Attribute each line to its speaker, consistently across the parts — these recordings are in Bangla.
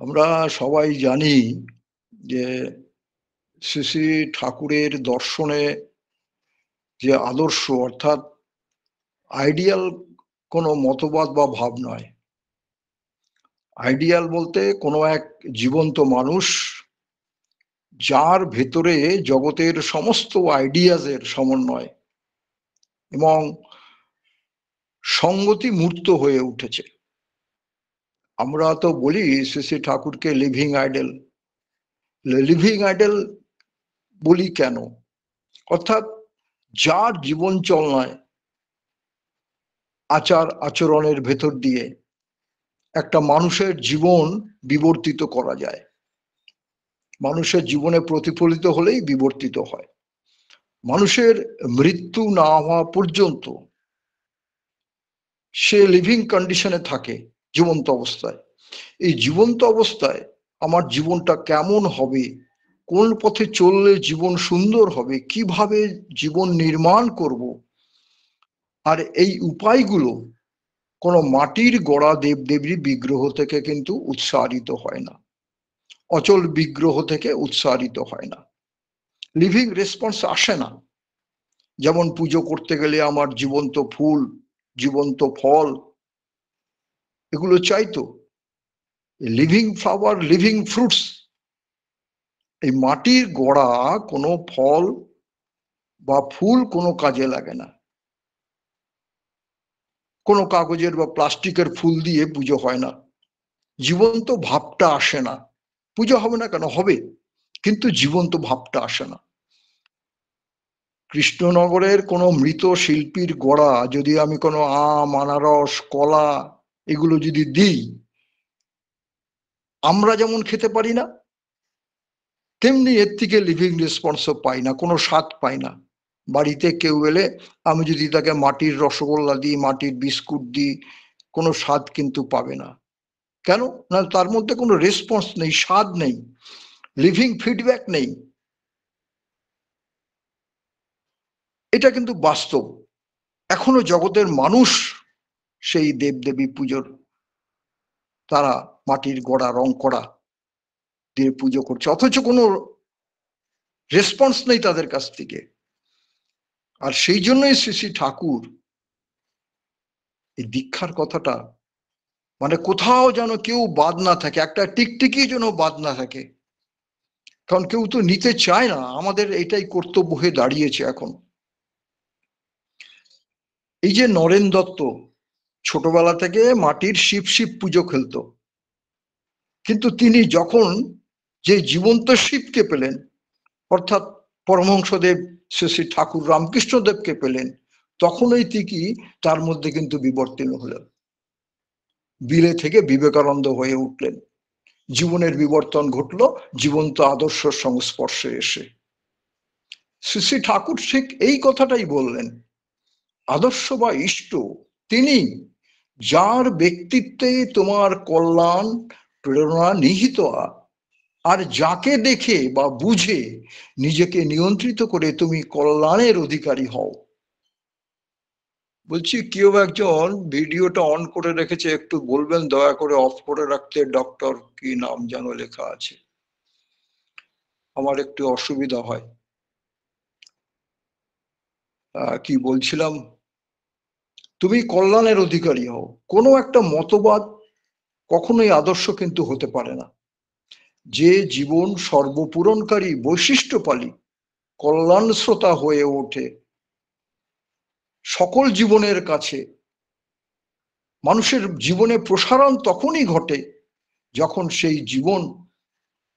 Speaker 1: আমরা সবাই জানি যে শ্রী শ্রী ঠাকুরের দর্শনে যে আদর্শ অর্থাৎ আইডিয়াল কোনো মতবাদ বা ভাব নয়। আইডিয়াল বলতে কোনো এক জীবন্ত মানুষ যার ভেতরে জগতের সমস্ত আইডিয়াজের সমন্বয় এবং সঙ্গতি মূর্ত হয়ে উঠেছে। আমরা তো বলি শ্রী শ্রী ঠাকুরকে লিভিং আইডল। লিভিং আইডল বলি কেন? অর্থাৎ যার জীবন চলনায় আচার আচরণের ভেতর দিয়ে একটা মানুষের জীবন বিবর্তিত করা যায়। মানুষের জীবনে প্রতিফলিত হলেই বিবর্তিত হয়। মানুষের মৃত্যু না হওয়া পর্যন্ত সে লিভিং কন্ডিশনে থাকে জীবন্ত অবস্থায়। এই জীবন্ত অবস্থায় আমার জীবনটা কেমন হবে, কোন পথে চললে জীবন সুন্দর হবে, কিভাবে জীবন নির্মাণ করব, আর এই উপায়গুলো কোনো মাটির গড়া দেবদেবীর বিগ্রহ থেকে কিন্তু উৎসারিত হয় না, অচল বিগ্রহ থেকে উৎসারিত হয় না। লিভিং রেসপন্স আসে না। যেমন পুজো করতে গেলে আমার জীবন্ত ফুল, জীবন্ত ফল এগুলো চাইতো। লিভিং ফ্লাওয়ার, লিভিং ফ্রুটস, এই মাটির গড়া কোনো ফল বা ফুল কোনো কাজে লাগে না। কোনো কাগজের বা প্লাস্টিকের ফুল দিয়ে পুজো হয় না, জীবন্ত ভাবটা আসে না। পুজো হবে না কেন? হবে, কিন্তু জীবন্ত ভাবটা আসে না। কৃষ্ণনগরের কোনো মৃত শিল্পীর গড়া যদি আমি কোনো আম, আনারস, কলা এগুলো যদি দিই, আমরা যেমন খেতে পারি না, তেমনি এর থেকে লিভিং রেসপন্সও পাই না, কোনো স্বাদ পাই না। বাড়িতে কেউ এলে আমি যদি তাকে মাটির রসগোল্লা দিই, মাটির বিস্কুট দিই, কোনো স্বাদ কিন্তু পাবে না। কেন না? তার মধ্যে কোনো রেসপন্স নেই, স্বাদ নেই, লিভিং ফিডব্যাক নেই। এটা কিন্তু বাস্তব। এখনো জগতের মানুষ সেই দেবদেবী পুজোর, তারা মাটির গড়া রং করা দিয়ে পুজো করছে, অথচ কোনো রেসপন্স নেই তাদের কাছ থেকে। আর সেই জন্যই শ্রী শ্রী ঠাকুর এই দীক্ষার কথাটা, মানে কোথাও যেন কেউ বাদ না থাকে, একটা টিকটিকি যেন বাদ না থাকে। কারণ কেউ তো নিতে চায় না, আমাদের এটাই কর্তব্য হয়ে দাঁড়িয়েছে এখন। এই যে নরেন দত্ত ছোটবেলা থেকে মাটির শিব শিব পুজো খেলতো, কিন্তু তিনি যখন যে জীবন্ত শিবকে পেলেন, অর্থাৎ পরমহংসদেব শ্রী শ্রী ঠাকুর রামকৃষ্ণদেবকে পেলেন, তখনই তিনি তার মধ্যে কিন্তু বিবর্তন হলেন, বিলে থেকে বিবেকানন্দ হয়ে উঠলেন। জীবনের বিবর্তন ঘটল জীবন্ত আদর্শ সংস্পর্শে এসে। শ্রী শ্রী ঠাকুর ঠিক এই কথাটাই বললেন। আদর্শ বা ইষ্ট তিনি, যার ব্যক্তিত্বে তোমার কল্যাণ প্রেরণা নিহিত, আর যাকে দেখে বা বুঝে নিজেকে নিয়ন্ত্রিত করে তুমি কল্যাণের অধিকারী হও। বলছি, কেউ একজন ভিডিওটা অন করে রেখেছে, একটু বলবেন দয়া করে অফ করে রাখতে। ডক্টর কি নাম যেন লেখা আছে, আমার একটু অসুবিধা হয়। কি বলছিলাম? তুমি কল্যাণের অধিকারী হও। কোনো একটা মতবাদ কখনোই আদর্শ কিন্তু হতে পারে না। যে জীবন সর্বপূরণকারী বৈশিষ্ট্যপালী কল্যাণ শ্রোতা হয়ে ওঠে সকল জীবনের কাছে, মানুষের জীবনে প্রসারণ তখনই ঘটে যখন সেই জীবন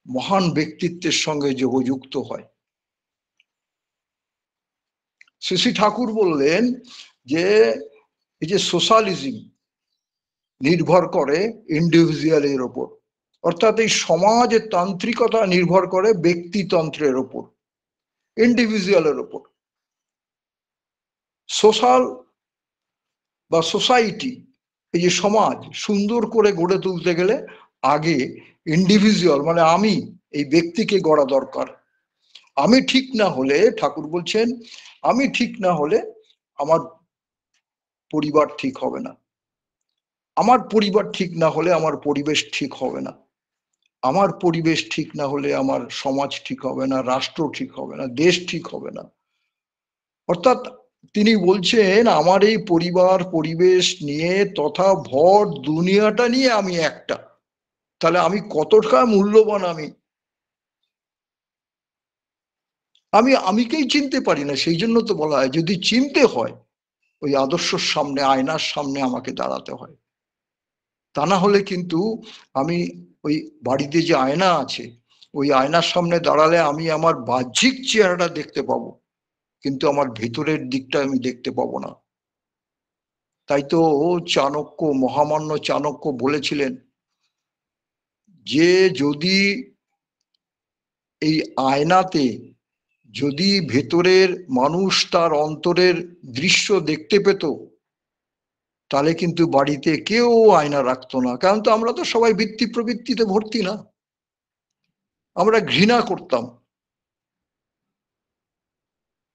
Speaker 1: মহান ব্যক্তিত্বের সঙ্গে যোগযুক্ত হয়। শ্রী শ্রী ঠাকুর বললেন যে এই যে সোশ্যালিজম নির্ভর করে ইন্ডিভিজুয়ালের ওপর, অর্থাৎ এই সমাজের তান্ত্রিকতা নির্ভর করে ব্যক্তিতন্ত্রের ওপর, ইন্ডিভিজুয়ালের ওপর। সোশ্যাল বা সোসাইটি, এই যে সমাজ সুন্দর করে গড়ে তুলতে গেলে আগে ইন্ডিভিজুয়াল মানে আমি, এই ব্যক্তিকে গড়া দরকার। আমি ঠিক না হলে, ঠাকুর বলছেন, আমি ঠিক না হলে আমার পরিবার ঠিক হবে না, আমার পরিবার ঠিক না হলে আমার পরিবেশ ঠিক হবে না। আমার পরিবেশ ঠিক না হলে আমার সমাজ ঠিক হবে না, রাষ্ট্র ঠিক হবে না, দেশ ঠিক হবে না। অর্থাৎ তিনি বলছেন আমার এই পরিবার পরিবেশ নিয়ে তথা ভর দুনিয়াটা নিয়ে আমি একটা, তাহলে আমি কতটা মূল্যবান। আমি আমিকেই চিনতে পারি না, সেই জন্য তো বলা হয় যদি চিনতে হয় ওই আদর্শর সামনে, আয়নার সামনে আমাকে দাঁড়াতে হয়। তা না হলে কিন্তু আমি ওই বাড়িতে যে আয়না আছে ওই আয়নার সামনে দাঁড়ালে আমি আমার বাহ্যিক চেহারাটা দেখতে পাবো, কিন্তু আমার ভেতরের দিকটা আমি দেখতে পাবো না। তাই তো চাণক্য, মহামান্য চাণক্য বলেছিলেন যে যদি এই আয়নাতে যদি ভেতরের মানুষ তার অন্তরের দৃশ্য দেখতে পেত, তাহলে কিন্তু বাড়িতে কেউ আয়না রাখতো না। কারণ তো আমরা তো সবাই বৃত্তি প্রবৃত্তিতে ভর্তি না, আমরা ঘৃণা করতাম।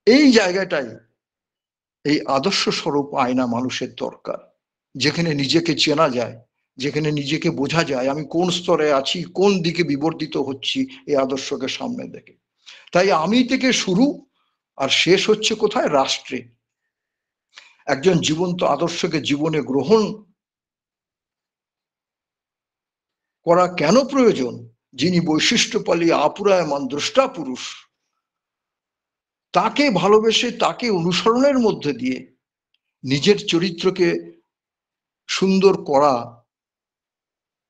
Speaker 1: এই জায়গাটাই এই আদর্শ স্বরূপ আয়না মানুষের দরকার, যেখানে নিজেকে চেনা যায়, যেখানে নিজেকে বোঝা যায় আমি কোন স্তরে আছি, কোন দিকে বিবর্তিত হচ্ছি এই আদর্শকে সামনে দেখে। তাই আমি থেকে শুরু, আর শেষ হচ্ছে কোথায়? রাষ্ট্রে। একজন জীবন্ত আদর্শকে জীবনে গ্রহণ করা কেন প্রয়োজন? যিনি বৈশিষ্ট্য পালিয়ে আপুরায়মান দ্রষ্টা পুরুষ, তাকে ভালোবেসে তাকে অনুসরণের মধ্যে দিয়ে নিজের চরিত্রকে সুন্দর করা,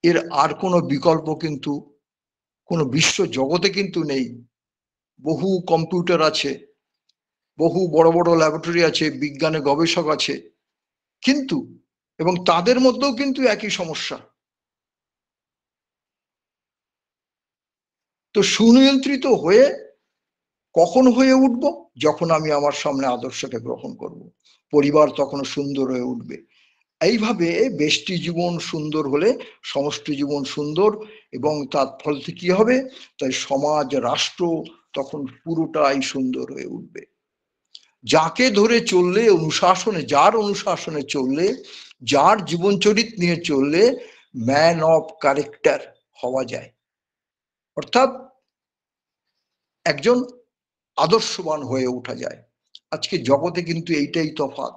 Speaker 1: এর আর কোনো বিকল্প কিন্তু কোনো বিশ্ব জগতে কিন্তু নেই। বহু কম্পিউটার আছে, বহু বড় বড় ল্যাবরেটরি আছে, বিজ্ঞানে গবেষক আছে, কিন্তু এবং তাদের মধ্যেও কিন্তু একই সমস্যা। তো সুনিয়ন্ত্রিত হয়ে কখন হয়ে উঠবো? যখন আমি আমার সামনে আদর্শকে গ্রহণ করব, পরিবার তখন সুন্দর হয়ে উঠবে। এইভাবে ব্যষ্টি জীবন সুন্দর হলে সমষ্টি জীবন সুন্দর, এবং তার ফলতে কি হবে? তাই সমাজ রাষ্ট্র তখন পুরোটাই সুন্দর হয়ে উঠবে। যাকে ধরে চললে, অনুশাসনে, যার অনুশাসনে চললে, যার জীবন চরিত্র নিয়ে চললে ম্যান অফ ক্যারেক্টার হওয়া যায়, অর্থাৎ একজন আদর্শবান হয়ে ওঠা যায়। আজকে জগতে কিন্তু এইটাই তফাৎ,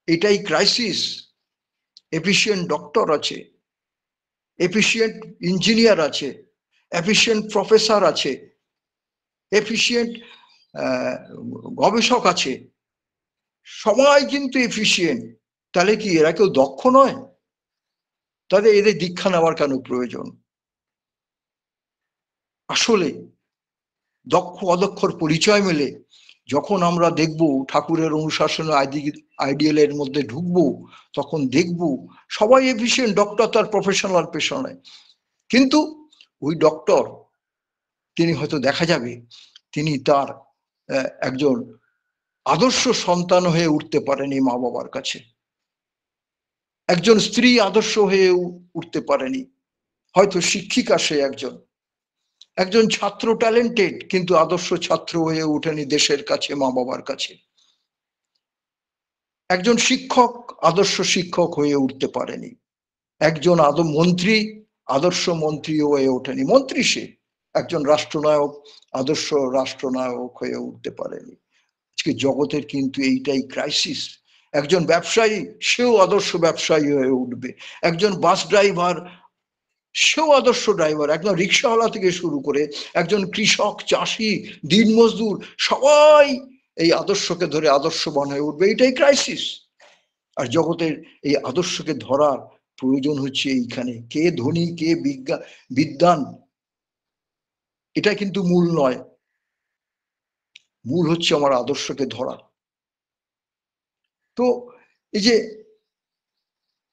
Speaker 1: এটাই ক্রাইসিস। এফিশিয়েন্ট ডক্টর আছে, এফিশিয়েন্ট ইঞ্জিনিয়ার আছে, এফিশিয়েন্ট প্রফেসর আছে, এফিশিয়েন্ট গবেষক আছে, সবাই কিন্তু এফিশিয়েন্ট। তাহলে কি এরা কেউ দক্ষ নয়? তাহলে এদের দীক্ষা নেওয়ার কেন প্রয়োজন? আসলে দক্ষ অদক্ষর পরিচয় মেলে যখন আমরা দেখব ঠাকুরের অনুশাসন আইডিয়ালের মধ্যে ঢুকবো, তখন দেখব সবাই এফিশিয়েন্ট ডক্টর তার প্রফেশনাল পেশনে, কিন্তু ওই ডক্টর তিনি হয়তো দেখা যাবে তিনি তার একজন আদর্শ সন্তান হয়ে উঠতে পারেনি মা বাবার কাছে, একজন স্ত্রী আদর্শ হয়ে উঠতে পারেনি, হয়তো শিক্ষিকা সে একজন, একজন ছাত্র ট্যালেন্টেড কিন্তু আদর্শ ছাত্র হয়ে ওঠেনি দেশের কাছে, মা বাবার কাছে, একজন শিক্ষক আদর্শ শিক্ষক হয়ে উঠতে পারেনি, একজন মন্ত্রী আদর্শ মন্ত্রী হয়ে ওঠেনি, মন্ত্রী সে, একজন রাষ্ট্রনায়ক আদর্শ রাষ্ট্রনায়ক হয়ে উঠতে পারেনি। আজকে জগতের কিন্তু এইটাই ক্রাইসিস। একজন ব্যবসায়ী সেও আদর্শ ব্যবসায়ী হয়ে উঠবে, একজন বাস ড্রাইভার সেও আদর্শ ড্রাইভার, একজন রিক্সাওয়ালা থেকে শুরু করে একজন কৃষক, চাষি, দিনমজদুর, সবাই এই আদর্শকে ধরে আদর্শবান হয়ে উঠবে। এটাই ক্রাইসিস। আর জগতের এই আদর্শকে ধরার প্রয়োজন হচ্ছে এইখানে। কে ধনী, কে বিদ্বান, এটা কিন্তু মূল নয়, মূল হচ্ছে আমার আদর্শকে ধরা। তো এই যে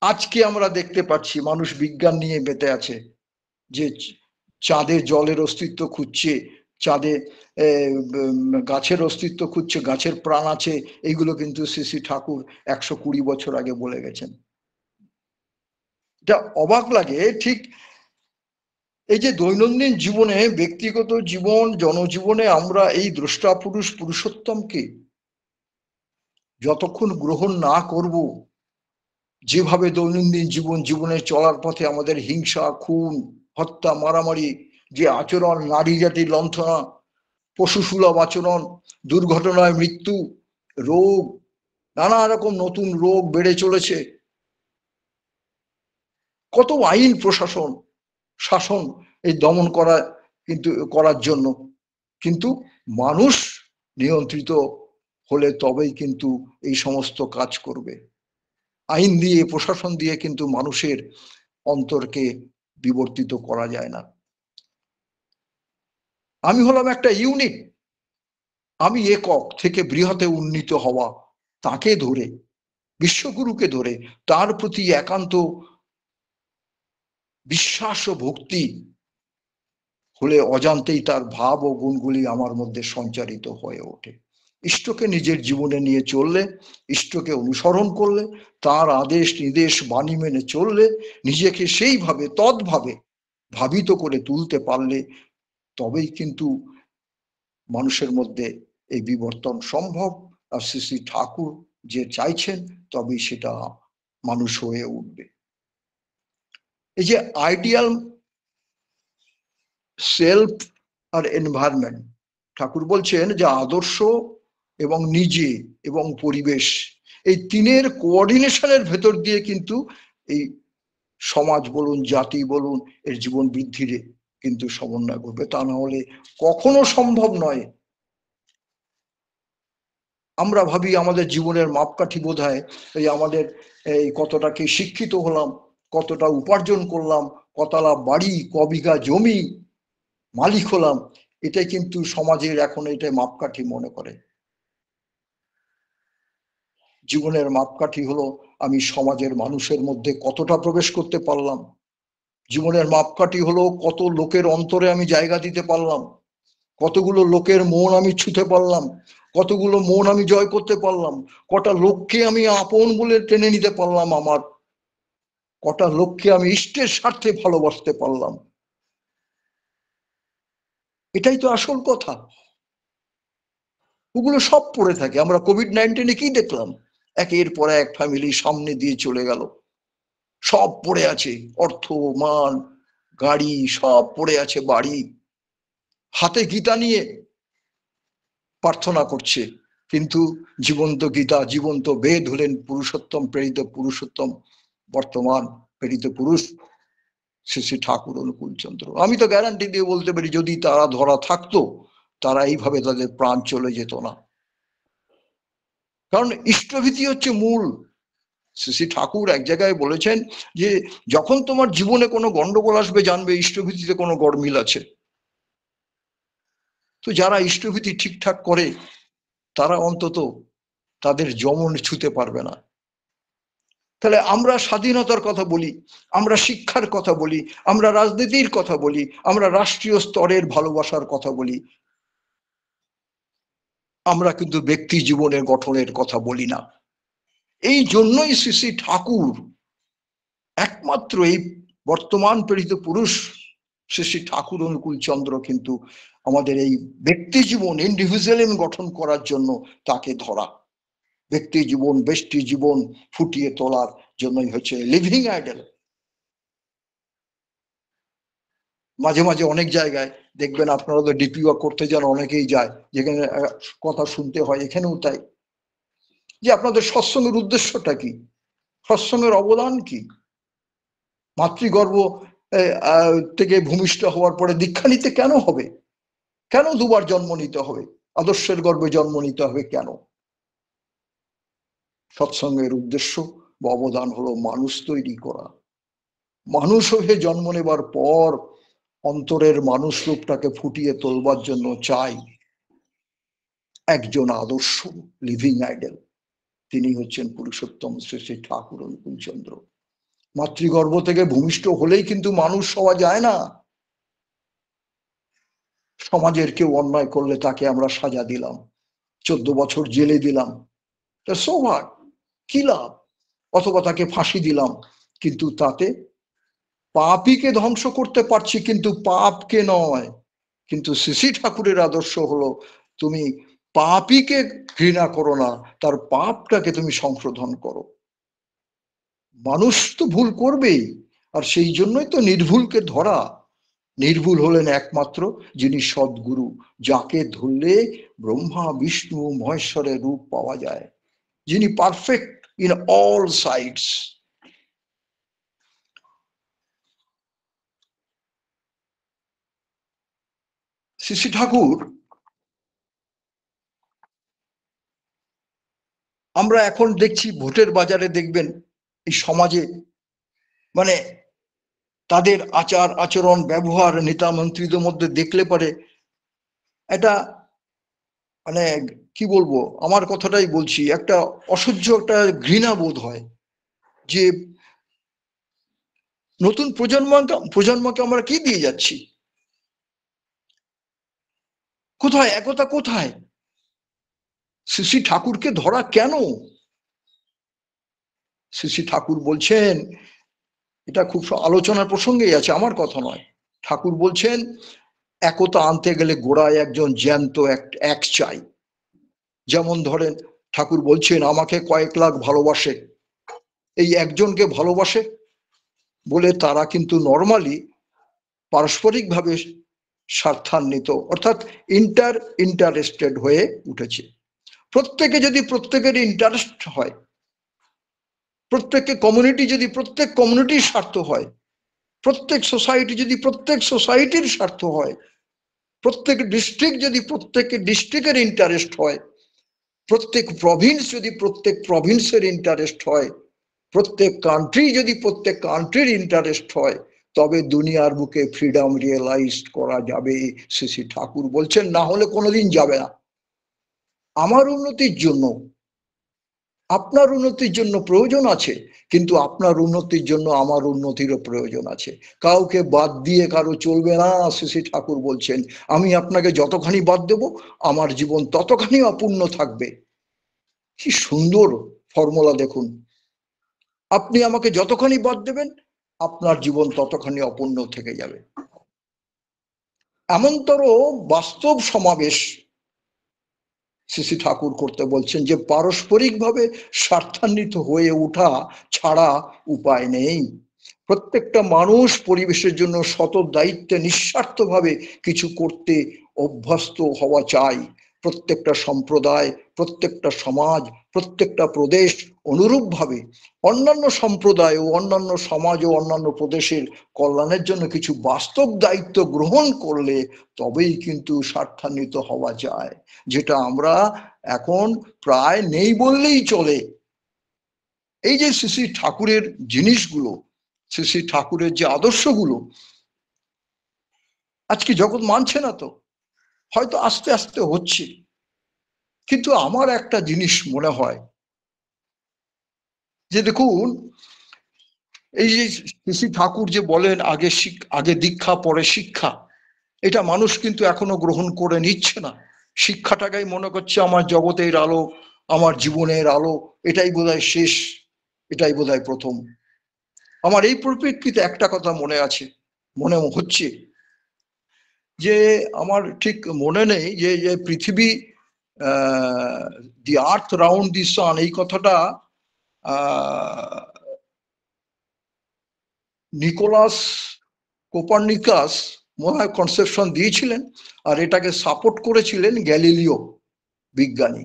Speaker 1: আজকে আমরা দেখতে পাচ্ছি মানুষ বিজ্ঞান নিয়ে মেতে আছে, যে চাঁদে জলের অস্তিত্ব খুঁজছে, চাঁদে গাছের অস্তিত্ব খুঁজছে, গাছের প্রাণ আছে, এইগুলো কিন্তু শ্রী শ্রী ঠাকুর 120 বছর আগে বলে গেছেন। এটা অবাক লাগে। ঠিক এই যে দৈনন্দিন জীবনে, ব্যক্তিগত জীবন, জনজীবনে আমরা এই দ্রষ্টা পুরুষ, পুরুষোত্তমকে যতক্ষণ গ্রহণ না করব, যেভাবে দৈনন্দিন জীবনে চলার পথে আমাদের হিংসা, খুন, হত্যা, মারামারি, যে আচরণ, নারী জাতির লণ্ঠনা, পশুসুলভ আচরণ, দুর্ঘটনায় মৃত্যু, রোগ, নানা রকম নতুন রোগ বেড়ে চলেছে। কত আইন প্রশাসন শাসন এই দমন করার জন্য, কিন্তু মানুষ নিয়ন্ত্রিত হলে তবেই কিন্তু এই সমস্ত কাজ করবে। আইন দিয়ে, প্রশাসন দিয়ে কিন্তু মানুষের অন্তরকে বিবর্তিত করা যায় না। আমি হলাম একটা ইউনিট, আমি একক থেকে বৃহতে উন্নীত হওয়া, তাকে ধরে, বিশ্বগুরুকে ধরে, তার প্রতি একান্ত বিশ্বাস ও ভক্তি হলে অজান্তেই তার ভাব ও গুণগুলি আমার মধ্যে সঞ্চারিত হয়ে ওঠে। ইষ্টকে নিজের জীবনে নিয়ে চললে, ইষ্টকে অনুসরণ করলে, তার আদেশ নির্দেশ বাণী মেনে চললে, নিজেকে সেইভাবে তদ্ভাবে ভাবিত করে তুলতে পারলে তবেই কিন্তু মানুষের মধ্যে এই বিবর্তন সম্ভব। আর শ্রী শ্রী ঠাকুর যে চাইছেন তবেই সেটা মানুষ হয়ে উঠবে। এই যে আইডিয়াল সেলফ আর এনভায়রনমেন্ট, ঠাকুর বলছেন যে আদর্শ এবং নিজে এবং পরিবেশ, এই তিনের কোঅর্ডিনেশনের ভেতর দিয়ে কিন্তু এই সমাজ বলুন, জাতি বলুন, এর জীবন বৃদ্ধির কিন্তু সমন্বয় করবে, তা না হলে কখনো সম্ভব নয়। আমরা ভাবি আমাদের জীবনের মাপকাঠি বোধহয় এই আমাদের এই কতটা কি শিক্ষিত হলাম, কতটা উপার্জন করলাম, কতলা বাড়ি, কবিঘা জমি মালিক হলাম, এটাই কিন্তু সমাজের এখন এটাই মাপকাঠি মনে করে। জীবনের মাপকাঠি হলো আমি সমাজের মানুষের মধ্যে কতটা প্রবেশ করতে পারলাম। জীবনের মাপকাঠি হলো কত লোকের অন্তরে আমি জায়গা দিতে পারলাম, কতগুলো লোকের মন আমি ছুঁতে পারলাম, কতগুলো মন আমি জয় করতে পারলাম, কটা লোককে আমি আপন বলে টেনে নিতে পারলাম, আমার কটা লোককে আমি ইষ্টের স্বার্থে ভালোবাসতে পারলাম। এটাই তো আসল কথা। ওগুলো সব পড়ে থাকে। আমরা কোভিড-19 কি দেখলাম? একের পর এক ফ্যামিলি সামনে দিয়ে চলে গেল, সব পড়ে আছে, অর্থ, মান, গাড়ি সব পড়ে আছে, বাড়ি, হাতে গীতা নিয়ে প্রার্থনা করছে, কিন্তু জীবন্ত গীতা, জীবন্ত বেদ হলেন পুরুষোত্তম প্রেরিত পুরুষোত্তম, বর্তমান প্রেরিত পুরুষ শ্রী শ্রী ঠাকুর অনুকূল চন্দ্র। আমি তো গ্যারান্টি দিয়ে বলতে পারি যদি তারা ধরা থাকতো, তারা এইভাবে তাদের প্রাণ চলে যেত না। কারণ ইষ্টভীতি হচ্ছে মূল। শ্রী শ্রী ঠাকুর এক জায়গায় বলেছেন যে যখন তোমার জীবনে কোনো গন্ডগোল আসবে, জানবে ইষ্টভীতিতে কোনো গরমিল আছে। তো যারা ইষ্টভীতি ঠিকঠাক করে তারা অন্তত তাদের যমন ছুঁতে পারবে না। তাহলে আমরা স্বাধীনতার কথা বলি, আমরা শিক্ষার কথা বলি, আমরা রাজনীতির কথা বলি, আমরা রাষ্ট্রীয় স্তরের ভালোবাসার কথা বলি, আমরা কিন্তু ব্যক্তি জীবনের গঠনের কথা বলি না। এই জন্যই শ্রী শ্রী ঠাকুর একমাত্র এই বর্তমান প্রেরিত পুরুষ শ্রী শ্রী ঠাকুর অনুকূল চন্দ্র কিন্তু আমাদের এই ব্যক্তি জীবন ইন্ডিভিজুয়ালিজম গঠন করার জন্য তাকে ধরা, ব্যক্তি জীবন ব্যষ্টি জীবন ফুটিয়ে তোলার জন্যই হচ্ছে লিভিং আইডল। মাঝে মাঝে অনেক জায়গায় দেখবেন, আপনারা তো ডিপি ওয়ার্ক করতে যান, অনেকেই যায়, যেখানে কথা শুনতে হয়, এখানেও তাই, যে আপনাদের সৎসঙ্গের উদ্দেশ্যটা কি, সৎসঙ্গের অবদান কি? মাতৃগর্ভ থেকে ভূমিষ্ঠ হওয়ার পরে দীক্ষা নিতে কেন হবে? কেন দুবার জন্ম নিতে হবে? আদর্শের গর্ভে জন্ম নিতে হবে কেন? সৎসঙ্গের উদ্দেশ্য বা অবদান হলো মানুষ তৈরি করা। মানুষ হয়ে জন্ম নেবার পর অন্তরের মানুষ রূপটাকে ফুটিয়ে তোলবার জন্য চাই একজন আদর্শ লিভিং আইডল, তিনি হচ্ছেন পুরুষোত্তম শ্রী শ্রী ঠাকুর অনুকূল চন্দ্র। মাতৃগর্ভ থেকে ভূমিষ্ঠ হলেই কিন্তু মানুষ হওয়া যায় না। সমাজের কেউ অন্যায় করলে তাকে আমরা সাজা দিলাম, 14 বছর জেলে দিলাম, সো হোয়াট, কি লাভ? অথবা তাকে ফাঁসি দিলাম, কিন্তু তাতে পাপীকে ধ্বংস করতে পারছি কিন্তু পাপকে নয়। কিন্তু শ্রী শ্রী ঠাকুরের আদর্শ হলো তুমি পাপীকে ঘৃণা করো না, তার পাপটাকে তুমি সংশোধন করো। মানুষ তো ভুল করবেই, আর সেই জন্যই তো নির্ভুলকে ধরা। নির্ভুল হলেন একমাত্র যিনি সদ্গুরু, যাকে ধরলে ব্রহ্মা বিষ্ণু মহেশ্বরের রূপ পাওয়া যায়, যিনি perfect in all sides. Shri Shri Thakur, আমরা এখন দেখছি ভোটের বাজারে দেখবেন এই সমাজে মানে তাদের আচার আচরণ ব্যবহার নেতা মন্ত্রীদের মধ্যে দেখলে পরে এটা মানে কি বলবো, আমার কথাটাই বলছি, একটা অসহ্য একটা ঘৃণা বোধ হয় যে নতুন প্রজন্মকে আমরা কি দিয়ে যাচ্ছি, কোথায় একতা, কোথায় শ্রী শ্রী ঠাকুরকে ধরা কেন? শ্রী শ্রী ঠাকুর বলছেন, এটা খুব আলোচনার প্রসঙ্গেই আছে, আমার কথা নয়, ঠাকুর বলছেন একতা আনতে গেলে গোড়ায় একজন জ্যান্ত এক চাই। যেমন ধরেন ঠাকুর বলছেন আমাকে কয়েক লাখ ভালোবাসে, এই একজনকে ভালোবাসে বলে তারা কিন্তু নর্মালি পারস্পরিকভাবে স্বার্থান্বিত অর্থাৎ ইন্টারেস্টেড হয়ে উঠেছে। প্রত্যেকে যদি প্রত্যেকের ইন্টারেস্ট হয়, প্রত্যেককে কমিউনিটি যদি প্রত্যেক কমিউনিটির স্বার্থ হয়, প্রত্যেক সোসাইটি যদি প্রত্যেক সোসাইটির স্বার্থ হয়, প্রত্যেক ডিস্ট্রিক্ট যদি প্রত্যেকের ডিস্ট্রিক্টের ইন্টারেস্ট হয়, প্রত্যেক প্রভিন্স যদি প্রত্যেক প্রভিন্সের ইন্টারেস্ট হয়, প্রত্যেক কান্ট্রি যদি প্রত্যেক কান্ট্রির ইন্টারেস্ট হয়, তবে দুনিয়ার বুকে ফ্রিডম রিয়েলাইজ করা যাবে। শ্রী শ্রী ঠাকুর বলছেন, না হলে কোনোদিন যাবে না। আমার উন্নতির জন্য, আপনার উন্নতির জন্য প্রয়োজন আছে, কিন্তু আপনার উন্নতির জন্য আমার উন্নতিরও প্রয়োজন আছে। কাউকে বাদ দিয়ে কারো চলবে না। শ্রী শ্রী ঠাকুর বলছেন আমি আপনাকে যতখানি বাদ দেব আমার জীবন ততখানি অপূর্ণ থাকবে। কি সুন্দর ফর্মুলা দেখুন, আপনি আমাকে যতখানি বাদ দেবেন আপনার জীবন ততখানি অপূর্ণ থেকে যাবে। এমনতর বাস্তব সমাবেশ শ্রী শ্রী ঠাকুর করতে বলছেন যে পারস্পরিকভাবে স্বার্থান্বিত হয়ে ওঠা ছাড়া উপায় নেই। প্রত্যেকটা মানুষ পরিবেশের জন্য শত দায়িত্বে নিঃস্বার্থভাবে কিছু করতে অভ্যস্ত হওয়া চাই। প্রত্যেকটা সম্প্রদায়, প্রত্যেকটা সমাজ, প্রত্যেকটা প্রদেশ অনুরূপভাবে অন্যান্য সম্প্রদায় ও অন্যান্য সমাজ ও অন্যান্য প্রদেশের কল্যাণের জন্য কিছু বাস্তব দায়িত্ব গ্রহণ করলে তবেই কিন্তু স্বার্থান্বিত হওয়া যায়, যেটা আমরা এখন প্রায় নেই বললেই চলে। এই যে শ্রী শ্রী ঠাকুরের জিনিসগুলো, শ্রী শ্রী ঠাকুরের যে আদর্শগুলো আজকে জগৎ মানছে না, তো হয়তো আস্তে আস্তে হচ্ছে। কিন্তু আমার একটা জিনিস মনে হয় যে দেখুন, এই যে শ্রী ঠাকুর যে বলেন আগে দীক্ষা পরে শিক্ষা, এটা মানুষ কিন্তু এখনো গ্রহণ করে নিচ্ছে না। শিক্ষাটাকেই মনে করছে আমার জগতের আলো, আমার জীবনের আলো, এটাই বোধহয় শেষ, এটাই বোধহয় প্রথম। আমার এই পরিপ্রেক্ষিতে একটা কথা মনে আছে, মনে হচ্ছে যে আমার ঠিক মনে নেই যে পৃথিবী দি আর্থ রাউন্ড দি সান, এই কথাটা নিকোলাস কোপার্নিকাস মনে হয় কনসেপশন দিয়েছিলেন, আর এটাকে সাপোর্ট করেছিলেন গ্যালিলিও বিজ্ঞানী।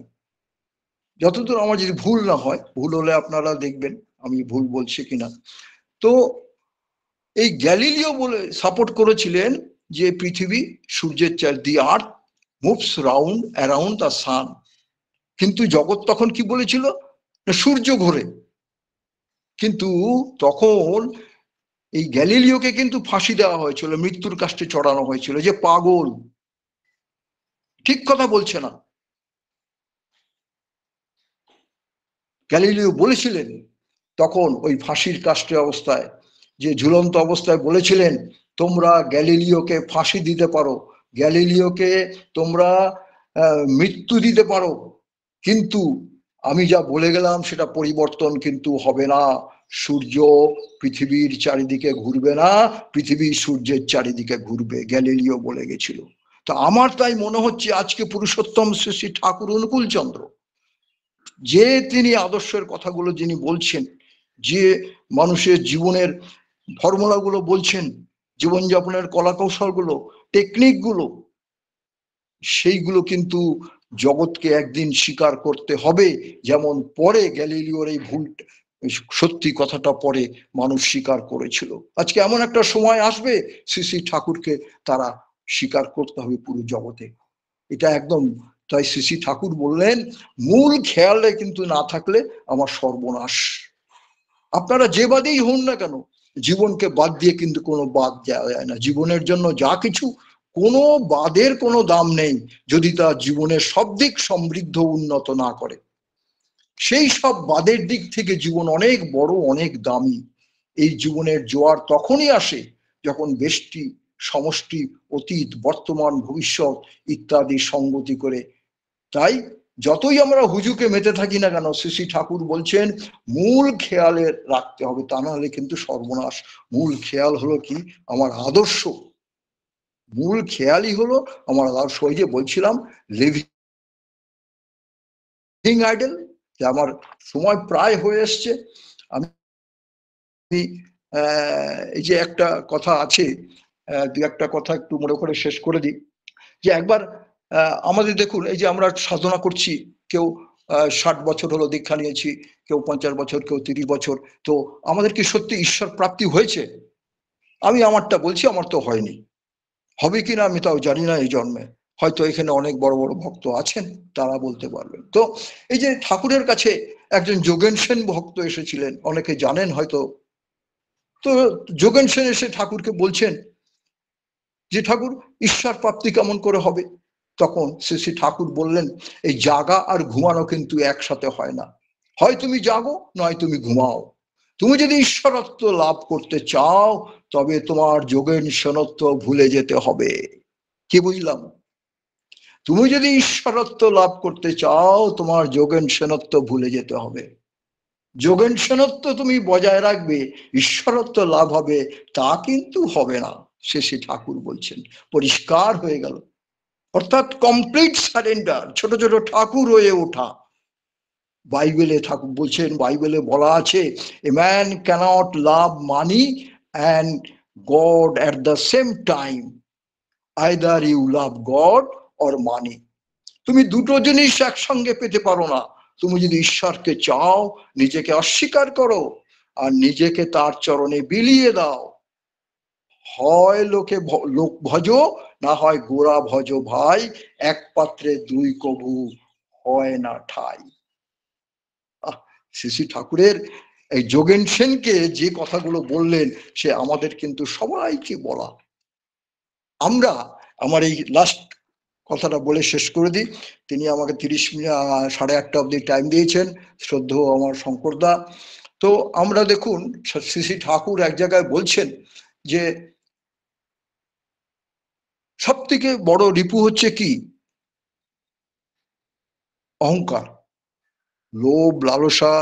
Speaker 1: যতদূর আমার যদি ভুল না হয়, ভুল হলে আপনারা দেখবেন আমি ভুল বলছি কিনা। তো এই গ্যালিলিও বলে সাপোর্ট করেছিলেন যে পৃথিবী সূর্যের the earth moves round around the sun. কিন্তু জগৎ তখন কি বলেছিল, সূর্য ঘোরে। কিন্তু তখন এই গ্যালিলিওকে কিন্তু ফাঁসি দেওয়া হয়েছিল, মৃত্যুর কাষ্টে চড়ানো হয়েছিল, যে পাগল, ঠিক কথা বলছে না। গ্যালিলিও বলেছিলেন তখন ওই ফাঁসির কাষ্টে অবস্থায়, যে ঝুলন্ত অবস্থায় বলেছিলেন তোমরা গ্যালিলিওকে ফাঁসি দিতে পারো, গ্যালিলিওকে তোমরা মৃত্যু দিতে পারো, কিন্তু আমি যা বলে গেলাম সেটা পরিবর্তন কিন্তু হবে না। সূর্য পৃথিবীর চারিদিকে ঘুরবে না, পৃথিবী সূর্যের চারিদিকে ঘুরবে, গ্যালিলিও বলে গেছিল। তো আমার তাই মনে হচ্ছে আজকে পুরুষোত্তম শ্রী শ্রী ঠাকুর অনুকূলচন্দ্র যে তিনি আদর্শের কথাগুলো যিনি বলছেন, যে মানুষের জীবনের ফর্মুলাগুলো বলছেন, জীবনযাপনের কলা কৌশলগুলো, টেকনিকগুলো, সেইগুলো কিন্তু জগৎকে একদিন স্বীকার করতে হবে। যেমন পরে গ্যালিলিওর এই ভুল সত্যি কথাটা পরে মানুষ স্বীকার করেছিল। আজকে এমন একটা সময় আসবে শ্রী শ্রী ঠাকুরকে তারা স্বীকার করতে হবে পুরো জগতে। এটা একদম তাই শ্রী শ্রী ঠাকুর বললেন, মূল খেয়ালে কিন্তু না থাকলে আমার সর্বনাশ। আপনারা যে বাদেই হন না কেন, জীবনকে বাদ দিয়ে কিন্তু কোনো বাদ দেওয়া যায় না। জীবনের জন্য যা কিছু, কোনো বাদের কোনো দাম নেই যদি তা জীবনের সব দিক সমৃদ্ধ উন্নত না করে। সেই সব বাদের দিক থেকে জীবন অনেক বড়, অনেক দামি। এই জীবনের জোয়ার তখনই আসে যখন ব্যষ্টি, সমষ্টি, অতীত, বর্তমান, ভবিষ্যৎ ইত্যাদি সঙ্গতি করে। তাই যতই আমরা হুজুকে মেতে থাকি না কেন, শ্রী শ্রী ঠাকুর বলছেন মূল খেয়ালে রাখতে হবে, তা না হলে কিন্তু সর্বনাশ। মূল খেয়াল হলো কি? আমার আদর্শ। মূল খেয়ালই হলো আমার আদর্শ। ওই যে বলছিলাম লিভিং আইডল, যে আমার সময় প্রায় হয়ে এসছে। আমি এই যে একটা কথা আছে, দু একটা কথা একটু মনে করে শেষ করে দিই। যে একবার আমাদের দেখুন, এই যে আমরা সাধনা করছি, কেউ 60 বছর হলো দীক্ষা নিয়েছি, কেউ 50 বছর, কেউ 30 বছর। তো আমাদের কি সত্যি ঈশ্বর প্রাপ্তি হয়েছে? আমি আমারটা বলছি, আমার তো হয়নি। হবে কিনা আমি তাও জানি না এই জন্মে। হয়তো এখানে অনেক বড় বড় ভক্ত আছেন, তারা বলতে পারবেন। তো এই যে ঠাকুরের কাছে একজন যোগেন সেন ভক্ত এসেছিলেন, অনেকে জানেন হয়তো। তো যোগেন সেন এসে ঠাকুরকে বলছেন যে ঠাকুর, ঈশ্বর প্রাপ্তি কেমন করে হবে? তখন শ্রী শ্রী ঠাকুর বললেন, এই জাগা আর ঘুমানো কিন্তু একসাথে হয় না। হয় তুমি জাগো, নয় তুমি ঘুমাও। তুমি যদি ঈশ্বরত্ব লাভ করতে চাও, তবে তোমার যোগেন সেনত্ব ভুলে যেতে হবে। কি বুঝলাম? তুমি যদি ঈশ্বরত্ব লাভ করতে চাও, তোমার যোগেন সেনত্ব ভুলে যেতে হবে। যোগেন সেনত্ব তুমি বজায় রাখবে, ঈশ্বরত্ব লাভ হবে তা কিন্তু হবে না। শ্রী ঠাকুর বলছেন, পরিষ্কার হয়ে গেল। অর্থাৎ কমপ্লিট সারেন্ডার, ছোট ছোট ঠাকুর হয়ে ওঠা। বাইবেলে ঠাকুর বলছেন, বাইবেলে বলা আছে, a man cannot love money and God at the same time, either you love God or money. তুমি দুটো জিনিস একসঙ্গে পেতে পারো না। তুমি যদি ঈশ্বরকে চাও, নিজেকে অস্বীকার করো আর নিজেকে তার চরণে বিলিয়ে দাও। হয় লোক ভজো, না হয় গোড়া ভজো ভাই, এক পাত্রে দুই কবু হয় না ঠাই। শ্রী শ্রী ঠাকুরের এই যোগেন সেনকে যে কথাগুলো বললেন, সে আমাদের কিন্তু সবাইকে বলা। আমরা, আমার এই লাস্ট কথাটা বলে শেষ করে দিই। তিনি আমাকে 30 মিনিট 8:30 অব্দি টাইম দিয়েছেন, শ্রদ্ধেয় আমার শঙ্করদা। তো আমরা দেখুন, শ্রী শ্রী ঠাকুর এক জায়গায় বলছেন যে সব থেকে বড় রিপু হচ্ছে কি? অহংকার, লোভ, লালসা,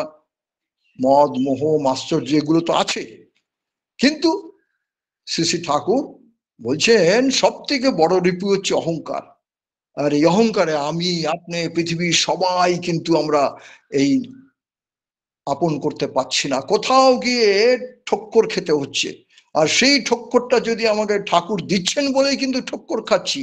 Speaker 1: মদ, মোহ, মাশ্চর্য, এগুলো তো আছে। কিন্তু শ্রী শ্রী ঠাকুর বলছেন সব থেকে বড় রিপু হচ্ছে অহংকার। আর এই অহংকারে আমি, আপনি, পৃথিবীর সবাই কিন্তু আমরা এই আপন করতে পারছি না। কোথাও গিয়ে ঠক্কর খেতে হচ্ছে। আর সেই ঠক্করটা যদি আমাকে ঠাকুর দিচ্ছেন বলেই কিন্তু ঠক্কর খাচ্ছি।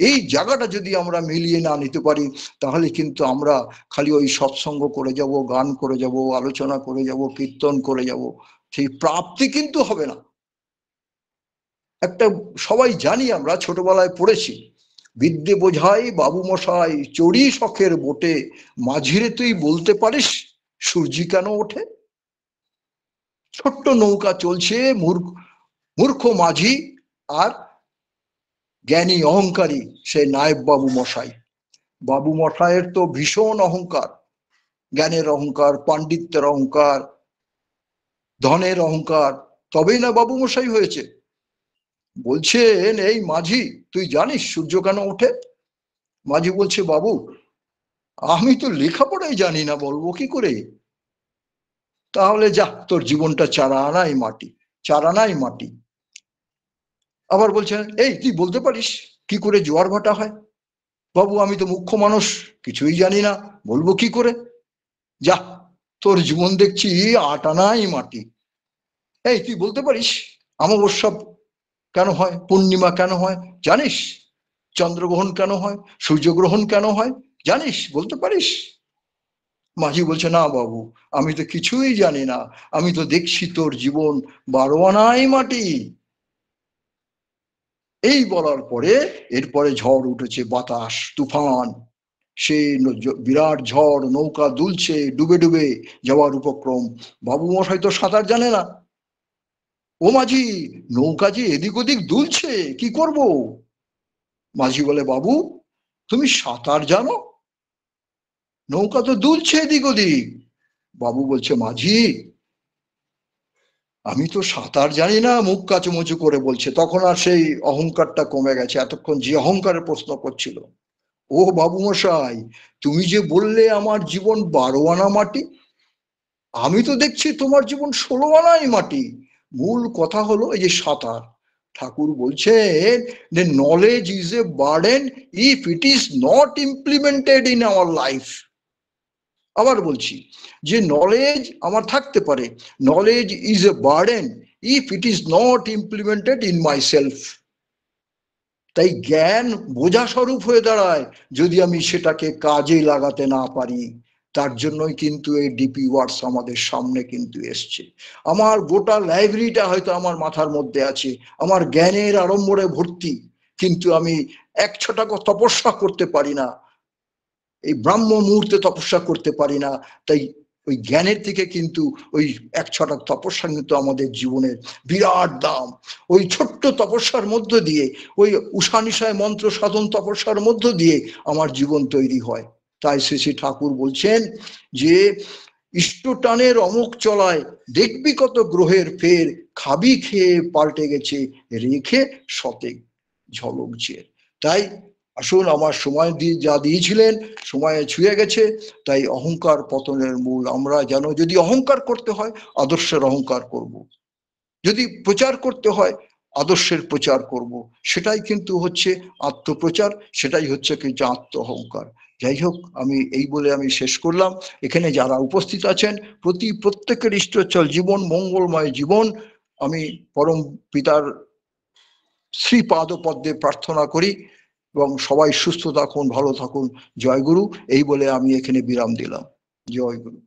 Speaker 1: এই জায়গাটা যদি আমরা মিলিয়ে না নিতে পারি, তাহলে কিন্তু আমরা খালি ওই সৎসঙ্গ করে যাব, গান করে যাব, আলোচনা করে যাব, কীর্তন করে যাব, সেই প্রাপ্তি কিন্তু হবে না। একটা সবাই জানি, আমরা ছোটবেলায় পড়েছি, বিদ্যে বোঝাই বাবু মশাই, চড়ি শখের বোটে, মাঝিরে তুই বলতে পারিস সূর্যি কেন ওঠে? ছোট্ট নৌকা চলছে, মূর্খ মাঝি আর জ্ঞানী অহংকারী সে নায়েব বাবু মশাই। বাবু মশাইয়ের তো ভীষণ অহংকার, জ্ঞানের অহংকার, পাণ্ডিত্যের অহংকার, ধনের অহংকার, তবেই না বাবু মশাই হয়েছে। বলছেন, এই মাঝি, তুই জানিস সূর্য কেন ওঠে? মাঝি বলছে, বাবু আমি তো লেখাপড়াই জানি না, বলবো কি করে? তাহলে যা, তোর জীবনটা চারা আনাই মাটি, চারা আনাই মাটি। আবার বলছেন, এই তুই বলতে পারিস কি করে জোয়ার ভাটা হয়? বাবু আমি তো মুখ্য মানুষ, কিছুই জানি না, বলবো কি করে? যা, তোর জীবন দেখছি 8 আনাই মাটি। এই তুই বলতে পারিস অমাবস্যা কেন হয়? পূর্ণিমা কেন হয় জানিস? চন্দ্রগ্রহণ কেন হয়? সূর্যগ্রহণ কেন হয় জানিস? বলতে পারিস? মাঝি বলছে, না বাবু, আমি তো কিছুই জানি না, আমি তো দেখছি তোর জীবন 12 আনাই মাটি। এই বলার পরে এরপরে ঝড় উঠেছে, বাতাস, তুফান, সে বিরাট ঝড়, নৌকা দুলছে, ডুবে ডুবে যাওয়ার উপক্রম। বাবু মশাই তো সাঁতার জানে না। ও মাঝি, নৌকা যে এদিক ওদিক দুলছে, কি করব? মাঝি বলে, বাবু তুমি সাঁতার জানো? নৌকা তো দুলছে এদিক ওদিক। বাবু বলছে, মাঝি আমি তো সাঁতার জানি না, মুখ কাচুমুচু করে বলছে। তখন আর সেই অহংকারটা কমে গেছে, এতক্ষণ যে অহংকারের প্রশ্ন করছিল। ও বাবু মশাই, তুমি যে বললে আমার জীবন 12 আনা মাটি, আমি তো দেখছি তোমার জীবন 16 আনাই মাটি। মূল কথা হলো এই যে সাঁতার। ঠাকুর বলছেন যে knowledge is a burden if it is not implemented in our life. আবার বলছি যে নলেজ আমার থাকতে পারে, knowledge is a burden if it is not implemented in my self. তাই জ্ঞান বোঝা স্বরূপ হয়ে দাঁড়ায় যদি আমি সেটাকে কাজে লাগাতে না পারি। তার জন্যই কিন্তু এই ডিপি ওয়ার্ডস আমাদের সামনে কিন্তু এসছে। আমার গোটা লাইব্রেরিটা হয়তো আমার মাথার মধ্যে আছে, আমার জ্ঞানের আড়ম্বরে ভর্তি, কিন্তু আমি এক ছটাক তপস্যা করতে পারি না, এই ব্রাহ্ম মুহূর্তে তপস্যা করতে পারি না। তাই ওই জ্ঞানের থেকে কিন্তু ওই এক ছটাক তপস্যা কিন্তু আমাদের জীবনের বিরাট দাম। ওই ছোট্ট তপস্যার মধ্য দিয়ে, ওই উষানিশায় মন্ত্র সাধন তপস্যার মধ্য দিয়ে আমার জীবন তৈরি হয়। তাই শ্রী শ্রী ঠাকুর বলছেন যে ইষ্টটানের অমুক চলায় দেখবি কত গ্রহের ফের, খাবি খেয়ে পাল্টে গেছে রেখে শতেক ঝলক চের। তাই আসুন, আমার সময় দিয়ে যা দিয়েছিলেন সময়ে ছুঁয়ে গেছে। তাই অহংকার পতনের মূল। আমরা যেন, যদি অহংকার করতে হয় আদর্শের অহংকার করব, যদি প্রচার করতে হয় আদর্শের প্রচার করব। সেটাই কিন্তু হচ্ছে আত্মপ্রচার, সেটাই হচ্ছে কিন্তু আত্ম অহংকার। যাই হোক, আমি এই বলে আমি শেষ করলাম। এখানে যারা উপস্থিত আছেন প্রত্যেকের ইষ্টচল জীবন, মঙ্গলময় জীবন আমি পরম পিতার শ্রীপাদপদ্মে প্রার্থনা করি, এবং সবাই সুস্থ থাকুন, ভালো থাকুন। জয় গুরু। এই বলে আমি এখানে বিরাম দিলাম। জয় গুরু।